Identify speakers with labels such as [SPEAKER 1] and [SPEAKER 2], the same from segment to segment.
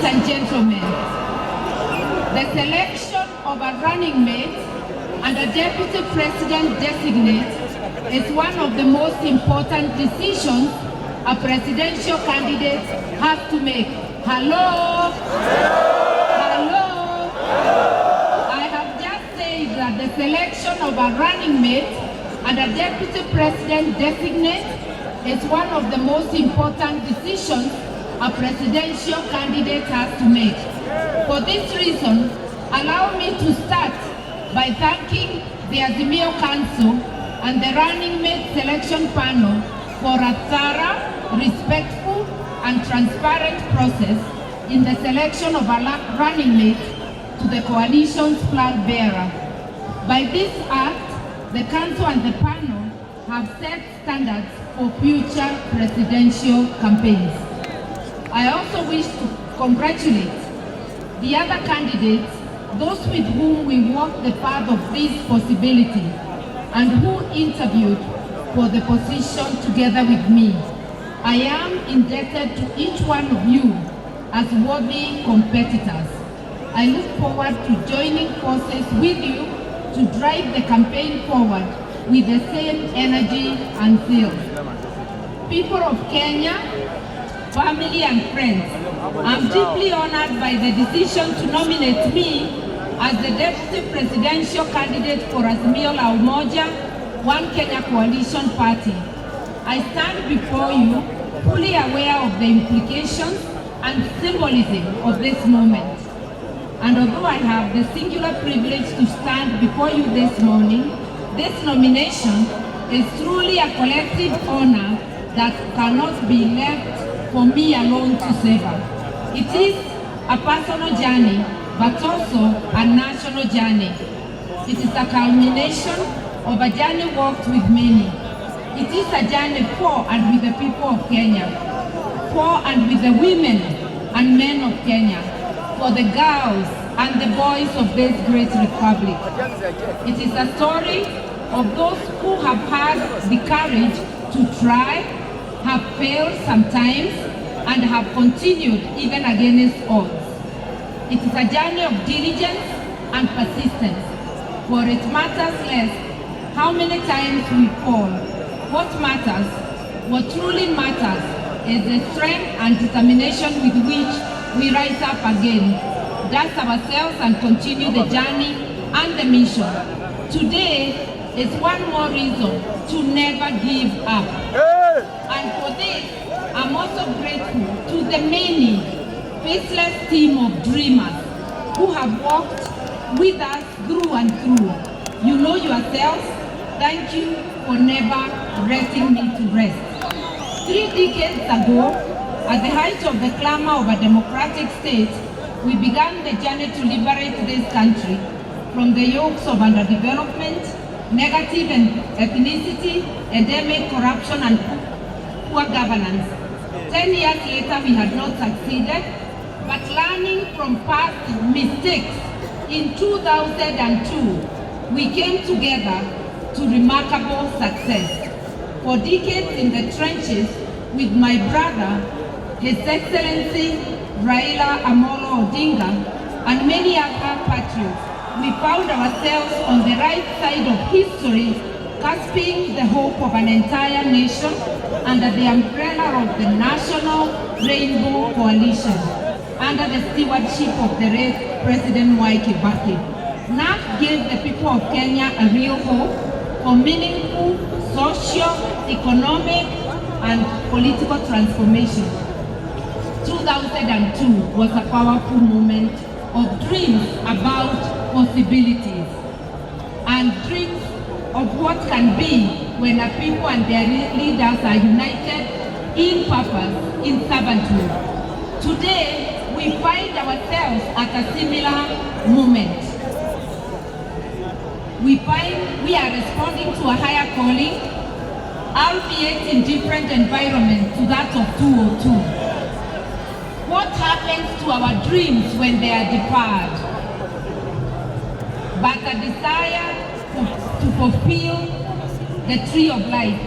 [SPEAKER 1] Ladies and gentlemen, the selection of a running mate and a deputy president designate is one of the most important decisions a presidential candidate has to make. Hello? Hello? I have just said that the selection of a running mate and a deputy president designate is one of the most important decisions a presidential candidate has to make. For this reason, allow me to start by thanking the Azimio Council and the running mate selection panel for a thorough, respectful, and transparent process in the selection of a running mate to the coalition's flag bearer. By this act, the council and the panel have set standards for future presidential campaigns. I also wish to congratulate the other candidates, those with whom we walked the path of this possibility and who interviewed for the position together with me. I am indebted to each one of you as worthy competitors. I look forward to joining forces with you to drive the campaign forward with the same energy and zeal. People of Kenya, family and friends, I'm deeply honored by the decision to nominate me as the Deputy Presidential Candidate for Azimio la Umoja, One Kenya Coalition Party. I stand before you fully aware of the implications and symbolism of this moment. And although I have the singular privilege to stand before you this morning, this nomination is truly a collective honor that cannot be left for me alone to savor. It is a personal journey, but also a national journey. It is a culmination of a journey walked with many. It is a journey for and with the people of Kenya, for and with the women and men of Kenya, for the girls and the boys of this great republic. It is a story of those who have had the courage to try, have failed sometimes, and have continued even against odds. It is a journey of diligence and persistence, for it matters less how many times we fall. What matters, what truly matters, is the strength and determination with which we rise up again, dust ourselves and continue the journey and the mission. Today is one more reason to never give up. And for this, I'm also grateful to the many faceless team of dreamers who have walked with us through and through. You know yourselves, thank you for never letting me to rest. 3 decades ago, at the height of the clamor of a democratic state, we began the journey to liberate this country from the yokes of underdevelopment, negative ethnicity, endemic corruption, and poor governance. 10 years later, we had not succeeded, but learning from past mistakes, in 2002, we came together to remarkable success. For decades in the trenches with my brother, His Excellency Raila Amolo Odinga, and many other patriots, we found ourselves on the right side of history, grasping the hope of an entire nation under the umbrella of the National Rainbow Coalition, under the stewardship of the late President Mwai Kibaki. NARC gave the people of Kenya a real hope for meaningful social, economic, and political transformation. 2002 was a powerful moment of dreams about possibilities and dreams of what can be when a people and their leaders are united in purpose, in servanthood. Today, we find ourselves at a similar moment. We find we are responding to a higher calling, albeit in different environments to that of 2002. What happens to our dreams when they are deferred? But a desire to fulfill the tree of life.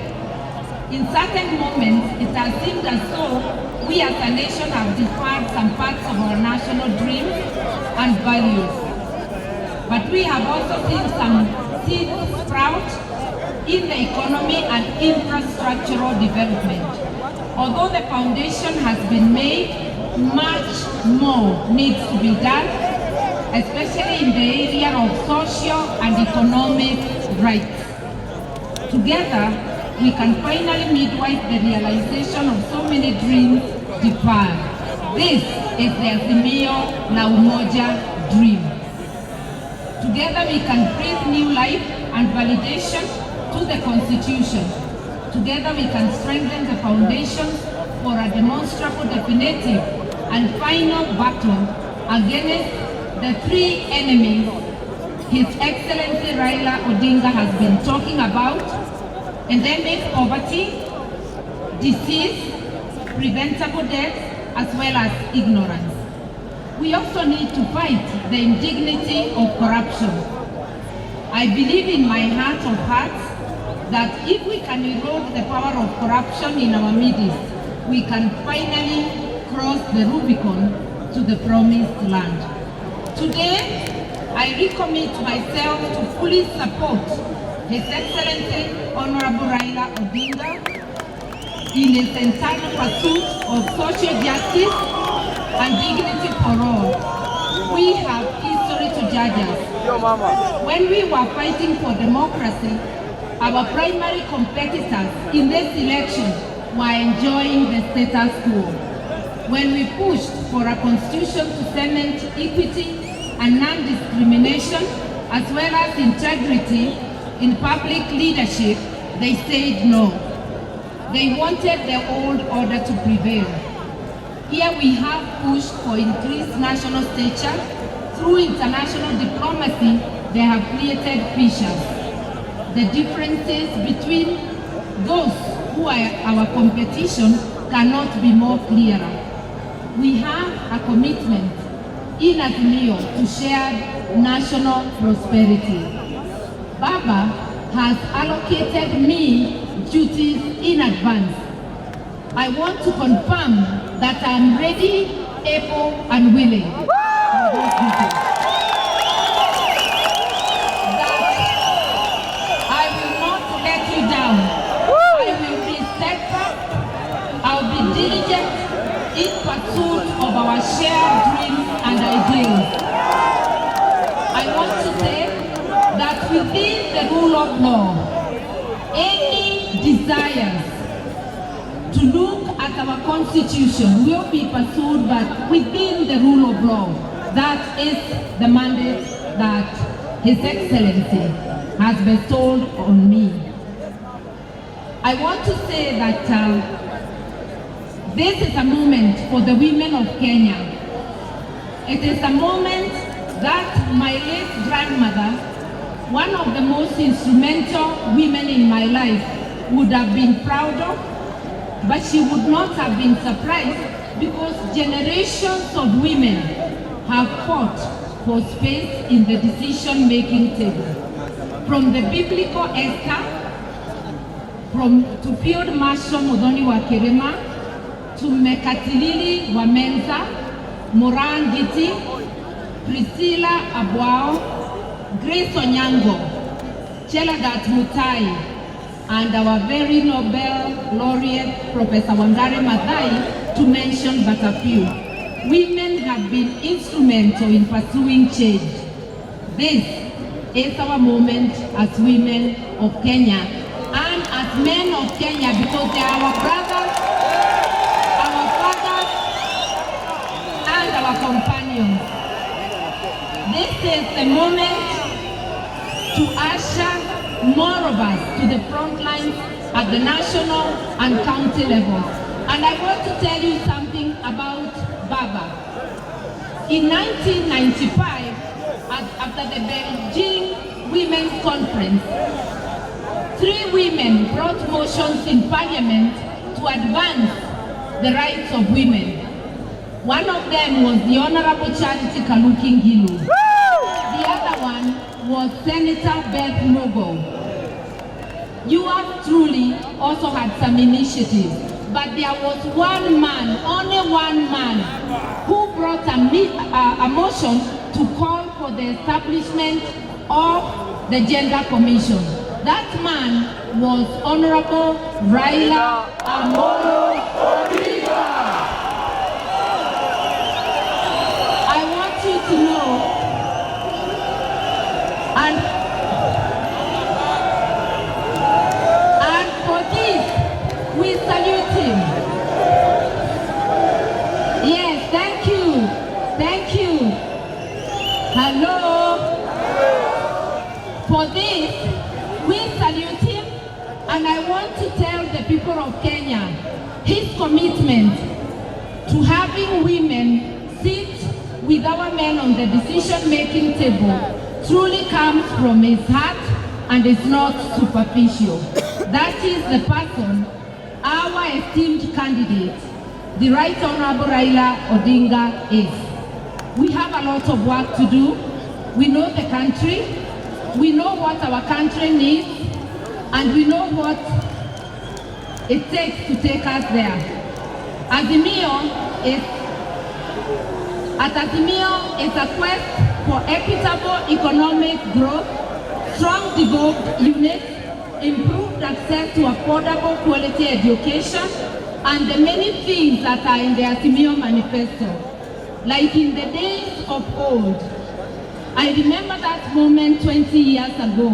[SPEAKER 1] In certain moments, it has seemed as though we we as a nation have deferred some parts of our national dreams and values. But we have also seen some seeds sprout in the economy and infrastructural development. Although the foundation has been made, much more needs to be done, especially in the area of social and economic rights. Together, we can finally midwife the realization of so many dreams deferred. This is the Azimio la Umoja dream. Together we can breathe new life and validation to the Constitution. Together we can strengthen the foundations for a demonstrable, definitive, and final battle against the three enemies His Excellency Raila Odinga has been talking about: endemic poverty, disease, preventable death, as well as ignorance. We also need to fight the indignity of corruption. I believe in my heart of hearts that if we can erode the power of corruption in our midst, we can finally cross the Rubicon to the promised land. Today, I recommit myself to fully support His Excellency Honorable Raila Odinga in his entire pursuit of social justice and dignity for all. We have history to judge us. When we were fighting for democracy, our primary competitors in this election were enjoying the status quo. When we pushed for a constitution to cement equity and non-discrimination, as well as integrity in public leadership, they said no. They wanted the old order to prevail. Here we have pushed for increased national stature. Through international diplomacy, they have created fissures. The differences between those who are our competition cannot be more clearer. We have a commitment in Azimio to shared national prosperity. Baba has allocated me duties in advance. I want to confirm that I am ready, able, and willing for those duties. That I will not let you down. I will be steadfast. I'll be diligent in pursuit of our shared dreams and ideals. I want to say that within the rule of law, any desires to look at our Constitution will be pursued, but within the rule of law. That is the mandate that His Excellency has bestowed on me. I want to say that this is a moment for the women of Kenya. It is a moment that my late grandmother, one of the most instrumental women in my life, would have been proud of, but she would not have been surprised because generations of women have fought for space in the decision-making table. From the biblical Esther, to Field Marshal Muthoni wa Kirima, to Mekatilili Wamenza, Moran Giti, Priscilla Abwao, Grace Onyango, Chelagat Mutai, and our very Nobel laureate, Professor Wangari Maathai, to mention but a few. Women have been instrumental in pursuing change. This is our moment as women of Kenya and as men of Kenya, because they are our brothers, our fathers, and our companions. This is the moment to usher more of us to the front lines at the national and county levels. And I want to tell you something about Baba. In 1995, after the Beijing Women's Conference, 3 women brought motions in Parliament to advance the rights of women. One of them was the Honorable Charity Kaluki Ngilu. The other one was Senator Beth Mugo. You have truly also had some initiatives. but there was one man, only one man, who brought a motion to call for the establishment of the Gender Commission. That man was Honorable Raila Amolo Odinga. I want you to know, and for this, we salute him. Yes, thank you. Thank you. Hello. For this, we salute him, and I want to tell the people of Kenya, his commitment to having women sit with our men on the decision-making table truly comes from his heart and is not superficial. That is the person, our esteemed candidate, the Right Honorable Raila Odinga is. We have a lot of work to do. We know the country. We know what our country needs, and we know what it takes to take us there. Azimio is a quest for equitable economic growth, strong developed units, improved access to affordable quality education, and the many things that are in the Azimio manifesto. Like in the days of old, I remember that moment 20 years ago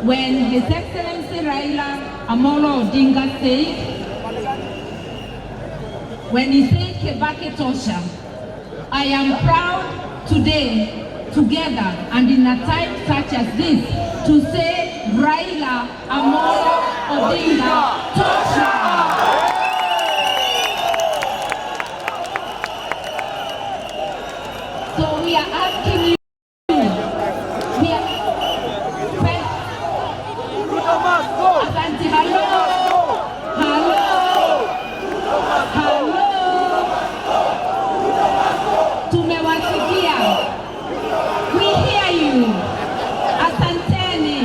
[SPEAKER 1] when His Excellency Raila Amolo Odinga said, when he said Kebake Tosha, I am proud today, together and in a time such as this, to say Raila Amolo Odinga Tosha. So we are asking you, Asante, hello. Tumewasikia. We hear you. Asanteni.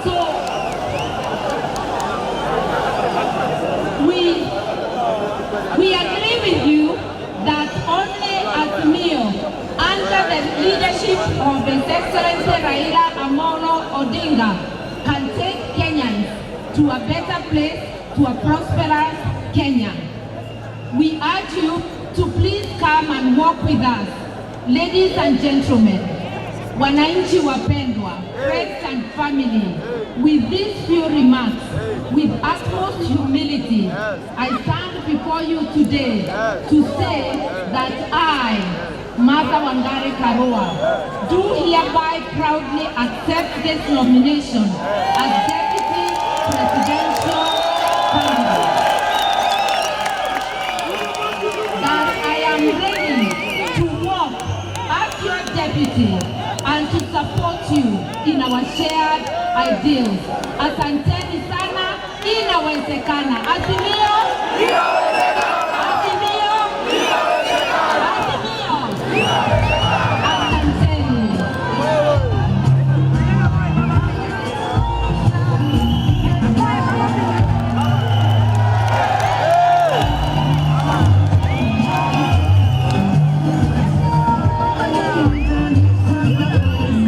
[SPEAKER 1] So we agree with you that only Azimio, under the leadership of His Excellency Raila Amolo Odinga, can take Kenyans to a better place, to a prosperous Kenya. We urge you to please come and walk with us. Ladies and gentlemen, wananchi wapendwa, friends and family, with these few remarks, with utmost humility, I stand before you today to say that I, Mother Wangari Karua, do hereby proudly accept this nomination as Deputy Presidential Candidate. That I am ready to work as your deputy and to support you in our shared ideals. Asanteni sana, inawezekana. Azimio